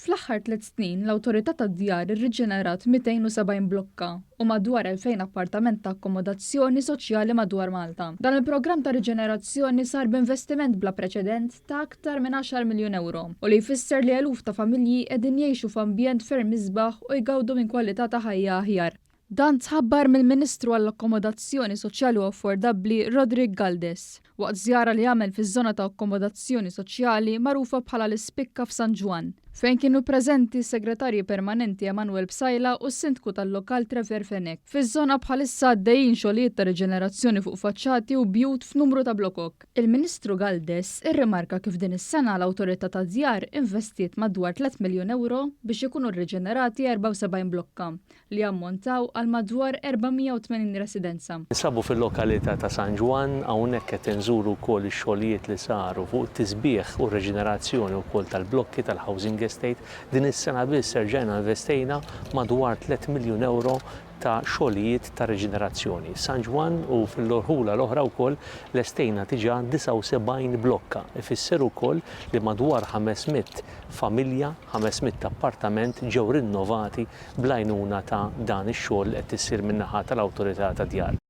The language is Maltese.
Fl-aħħar 3 snin l-Awtorità tad-Djar irriġenerat 270 blokka u madwar 2000 appartament ta' akkomodazzjoni soċjali madwar Malta. Dan il-programm ta' riġenerazzjoni sar b'investiment bla preċedent ta' aktar minn 10 miljun euro u li jfisser li eluf ta' familji qegħdin jgħixu f'ambjent ferm isbaħ u jgawdu minn kwalità ta' ħajja aħjar. Dan tħabbar mill-Ministru għall-Akkomodazzjoni Soċjali u Affordabbli Rodrigue Galdes waqt żjara li għamel fiż-żona ta' akkomodazzjoni soċjali magħrufa bħala l-Ispikka f'San Ġwan, fejn kienu preżenti s-Segretarji Permanenti Emanuel Bsajla u s-Sindku tal-Lokal Trever Fenek. Fiż-żona bħalissa għaddejjin xogħlijiet ta' riġenerazzjoni fuq faċċati u bjut f'numru ta' blokok. Il-Ministru Galdes irrimarka kif din is-sena l-Awtorità tad-Djar investiet madwar 3 miljun euro biex ikunu rriġenerati 74 blokka li ammontaw għal madwar 480 residenza. Nisabu fil-lokalità ta' San Ġwan hawnhekk qed inżuru wkoll ix-xogħlijiet li saru fuq it-tisbieħ u r-reġenerazzjoni wkoll tal-blokki tal-housing estate. Din is-sena biss serġajna investejna madwar 3 miljun euro ta' xogħlijiet ta' reġenerazzjoni. San Ġwan u fil-Lorħula l-oħra wkoll lestejna diġà 79 blokka. Ifisser ukoll li madwar 500 familja, 500 appartament ġew rinnovati bl-għajnuna ta' dan ix-xogħol qed issir min-naħa tal-Awtorità tad-Djar.